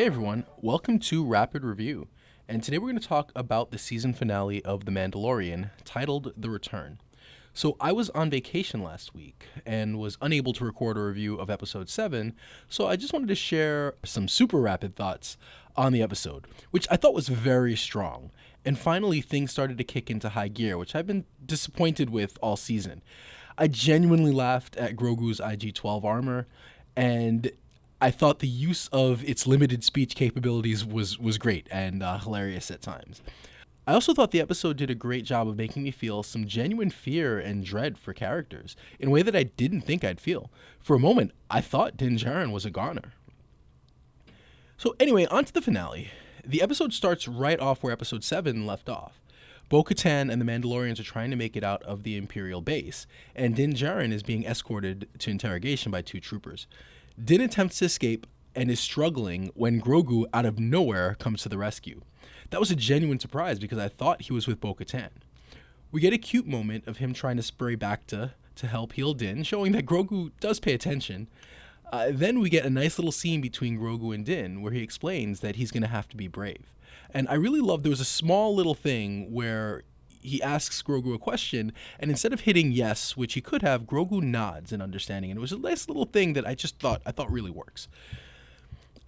Hey everyone, welcome to Rapid Review. And today we're going to talk about the season finale of The Mandalorian, titled The Return. So I was on vacation last week and was unable to record a review of episode 7, so I just wanted to share some super rapid thoughts on the episode, which I thought was very strong. And finally, things started to kick into high gear, which I've been disappointed with all season. I genuinely laughed at Grogu's IG-12 armor, and I thought the use of its limited speech capabilities was great and hilarious at times. I also thought the episode did a great job of making me feel some genuine fear and dread for characters in a way that I didn't think I'd feel. For a moment, I thought Din Djarin was a goner. So anyway, on to the finale. The episode starts right off where episode 7 left off. Bo-Katan and the Mandalorians are trying to make it out of the Imperial base, and Din Djarin is being escorted to interrogation by 2 troopers. Din attempts to escape and is struggling when Grogu, out of nowhere, comes to the rescue. That was a genuine surprise because I thought he was with Bo-Katan. We get a cute moment of him trying to spray Bacta to help heal Din, showing that Grogu does pay attention. Then we get a nice little scene between Grogu and Din where he explains that he's going to have to be brave. And I really love there was a small little thing where he asks Grogu a question, and instead of hitting yes, which he could have, Grogu nods in understanding. And it was a nice little thing that I thought really works.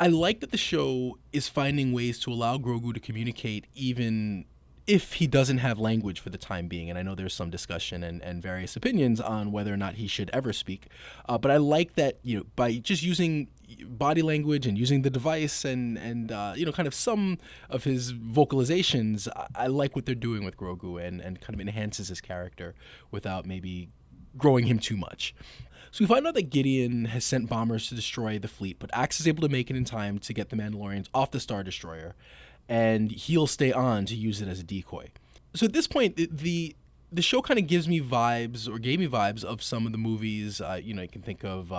I like that the show is finding ways to allow Grogu to communicate even if he doesn't have language for the time being. And I know there's some discussion and various opinions on whether or not he should ever speak. But I like that, by just using body language and using the device and kind of some of his vocalizations, I like what they're doing with Grogu and kind of enhances his character without maybe growing him too much. So we find out that Gideon has sent bombers to destroy the fleet, but Axe is able to make it in time to get the Mandalorians off the Star Destroyer, and he'll stay on to use it as a decoy. So at this point, the show kind of gave me vibes of some of the movies. You can think of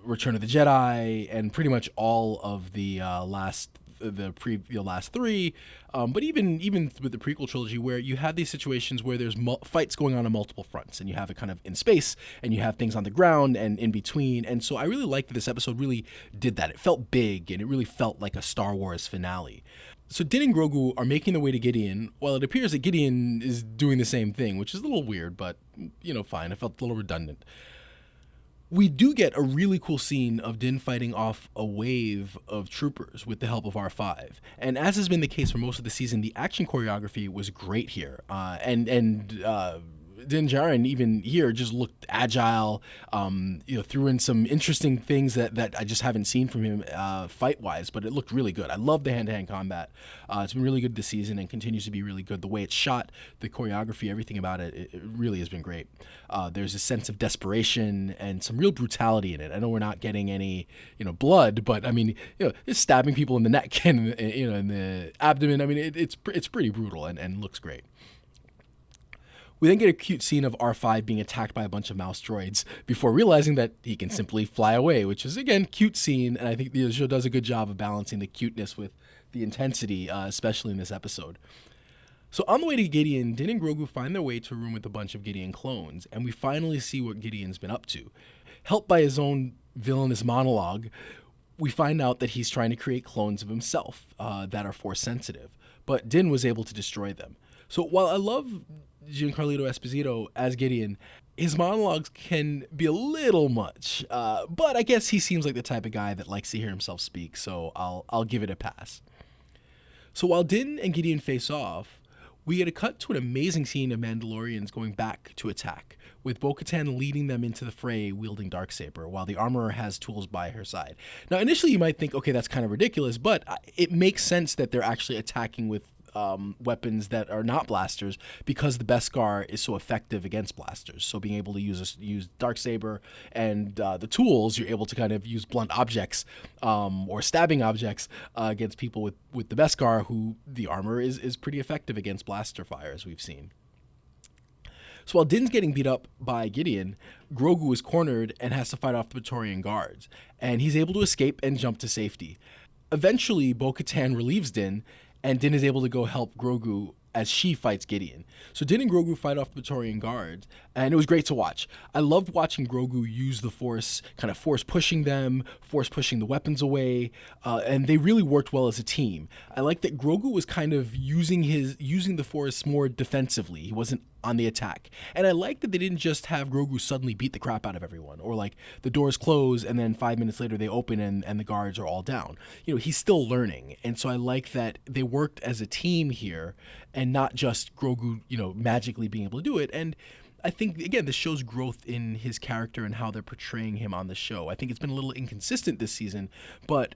Return of the Jedi and pretty much all of the last 3, but even with the prequel trilogy, where you have these situations where there's fights going on multiple fronts, and you have it kind of in space, and you have things on the ground and in between. And so I really liked that this episode really did that. It felt big, and it really felt like a Star Wars finale. So Din and Grogu are making their way to Gideon, while it appears that Gideon is doing the same thing, which is a little weird, but fine. I felt a little redundant. We do get a really cool scene of Din fighting off a wave of troopers with the help of R5. And as has been the case for most of the season, the action choreography was great here. And Din Djarin even here just looked agile, threw in some interesting things that I just haven't seen from him fight-wise, but it looked really good. I love the hand-to-hand combat. It's been really good this season and continues to be really good. The way it's shot, the choreography, everything about it really has been great. There's a sense of desperation and some real brutality in it. I know we're not getting any, blood, but I mean, just stabbing people in the neck and, in the abdomen. I mean, it's pretty brutal and looks great. We then get a cute scene of R5 being attacked by a bunch of mouse droids before realizing that he can simply fly away, which is, again, cute scene, and I think the show does a good job of balancing the cuteness with the intensity, especially in this episode. So on the way to Gideon, Din and Grogu find their way to a room with a bunch of Gideon clones, and we finally see what Gideon's been up to. Helped by his own villainous monologue, we find out that he's trying to create clones of himself that are Force sensitive, but Din was able to destroy them. So while I love Giancarlo Esposito as Gideon, his monologues can be a little much, but I guess he seems like the type of guy that likes to hear himself speak, so I'll give it a pass. So while Din and Gideon face off, we get a cut to an amazing scene of Mandalorians going back to attack, with Bo-Katan leading them into the fray wielding Darksaber, while the armorer has tools by her side. Now, initially you might think, okay, that's kind of ridiculous, but it makes sense that they're actually attacking with weapons that are not blasters because the Beskar is so effective against blasters. So being able to use Darksaber and the tools, you're able to kind of use blunt objects or stabbing objects against people with the Beskar, who the armor is pretty effective against blaster fire, as we've seen. So while Din's getting beat up by Gideon, Grogu is cornered and has to fight off the Praetorian guards, and he's able to escape and jump to safety. Eventually, Bo-Katan relieves Din, and Din is able to go help Grogu as she fights Gideon. So Din and Grogu fight off the Praetorian Guards, and it was great to watch. I loved watching Grogu use the Force, kind of force pushing them, force pushing the weapons away, and they really worked well as a team. I like that Grogu was kind of using the Force more defensively. He wasn't on the attack. And I like that they didn't just have Grogu suddenly beat the crap out of everyone, or like the doors close and then 5 minutes later they open and the guards are all down. He's still learning. And so I like that they worked as a team here and not just Grogu, magically being able to do it. And I think, again, this shows growth in his character and how they're portraying him on the show. I think it's been a little inconsistent this season, but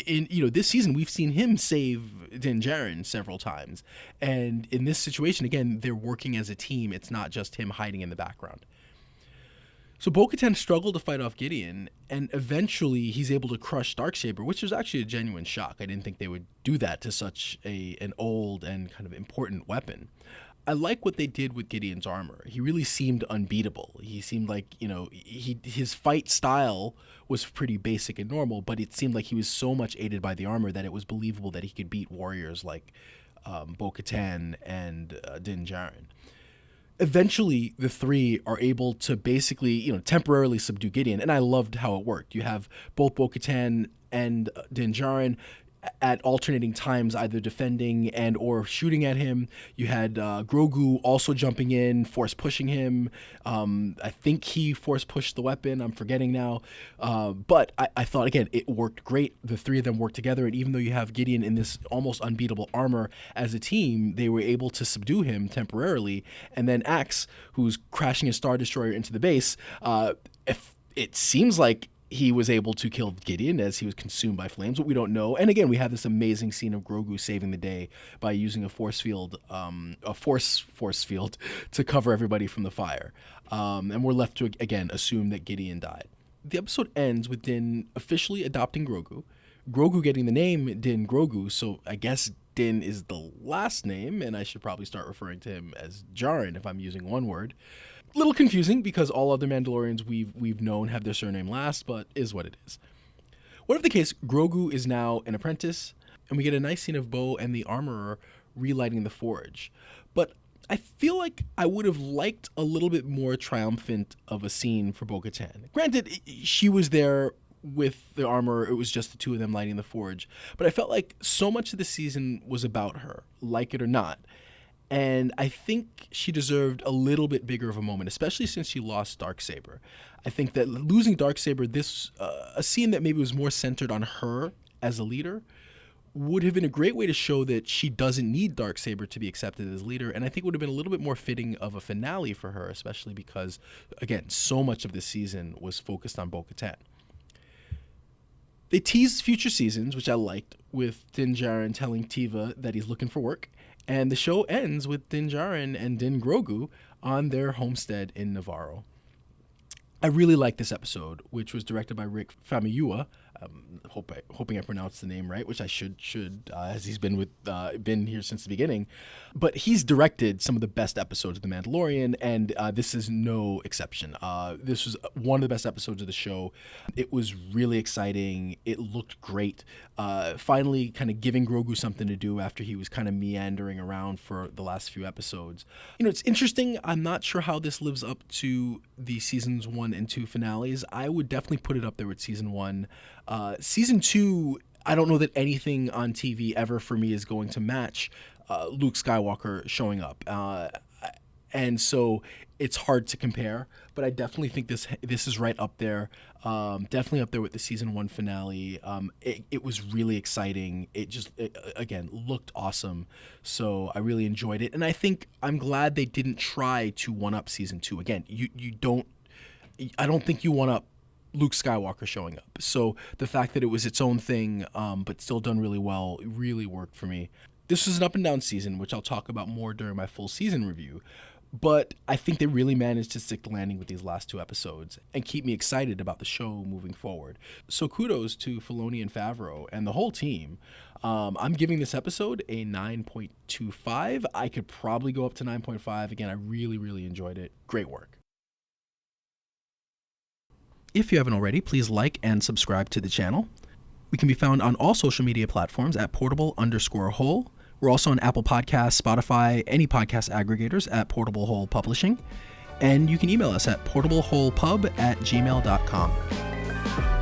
in this season we've seen him save Din Djarin several times, and in this situation again they're working as a team. It's not just him hiding in the background. So Bo-Katan struggled to fight off Gideon, and eventually he's able to crush Darksaber, which was actually a genuine shock. I didn't think they would do that to such an old and kind of important weapon. I like what they did with Gideon's armor. He really seemed unbeatable. He seemed like, his fight style was pretty basic and normal, but it seemed like he was so much aided by the armor that it was believable that he could beat warriors like Bo-Katan and Din Djarin. Eventually, the three are able to basically, temporarily subdue Gideon, and I loved how it worked. You have both Bo-Katan and Din Djarin at alternating times, either defending and or shooting at him. You had Grogu also jumping in, force pushing him. I think he force pushed the weapon. I'm forgetting now. But I thought, again, it worked great. The three of them worked together. And even though you have Gideon in this almost unbeatable armor as a team, they were able to subdue him temporarily. And then Axe, who's crashing a Star Destroyer into the base, if it seems like he was able to kill Gideon as he was consumed by flames, but we don't know. And again, we have this amazing scene of Grogu saving the day by using a force field to cover everybody from the fire. And we're left to, again, assume that Gideon died. The episode ends with Din officially adopting Grogu, Grogu getting the name Din Grogu, so I guess Din is the last name, and I should probably start referring to him as Djarin if I'm using one word. Little confusing because all other Mandalorians we've known have their surname last, but is what it is. Whatever the case, Grogu is now an apprentice, and we get a nice scene of Bo and the armorer relighting the forge. But I feel like I would have liked a little bit more triumphant of a scene for Bo-Katan. Granted, she was there with the armor, it was just the two of them lighting the forge, but I felt like so much of the season was about her, like it or not. And I think she deserved a little bit bigger of a moment, especially since she lost Darksaber. I think that losing Darksaber, a scene that maybe was more centered on her as a leader, would have been a great way to show that she doesn't need Darksaber to be accepted as leader. And I think it would have been a little bit more fitting of a finale for her, especially because, again, so much of this season was focused on Bo-Katan. They teased future seasons, which I liked, with Din Djarin telling Teva that he's looking for work. And the show ends with Din Djarin and Din Grogu on their homestead in Navarro. I really like this episode, which was directed by Rick Famuyiwa. Hoping I pronounced the name right, which I should, as he's been here since the beginning. But he's directed some of the best episodes of The Mandalorian, and this is no exception. This was one of the best episodes of the show. It was really exciting. It looked great. Finally, kind of giving Grogu something to do after he was kind of meandering around for the last few episodes. It's interesting. I'm not sure how this lives up to the seasons 1 and 2 finales. I would definitely put it up there with season 1. Season 2, I don't know that anything on TV ever for me is going to match Luke Skywalker showing up. And so it's hard to compare, but I definitely think this is right up there. Definitely up there with the season 1 finale. It was really exciting. It again looked awesome. So I really enjoyed it. And I think I'm glad they didn't try to one up season 2. Again, I don't think you one up Luke Skywalker showing up. So the fact that it was its own thing, but still done really well, really worked for me. This was an up and down season, which I'll talk about more during my full season review. But I think they really managed to stick the landing with these last 2 episodes and keep me excited about the show moving forward. So kudos to Filoni and Favreau and the whole team. I'm giving this episode a 9.25. I could probably go up to 9.5. Again, I really, really enjoyed it. Great work. If you haven't already, please like and subscribe to the channel. We can be found on all social media platforms at portable_whole. We're also on Apple Podcasts, Spotify, any podcast aggregators at Portable Hole Publishing. And you can email us at portableholepub@gmail.com.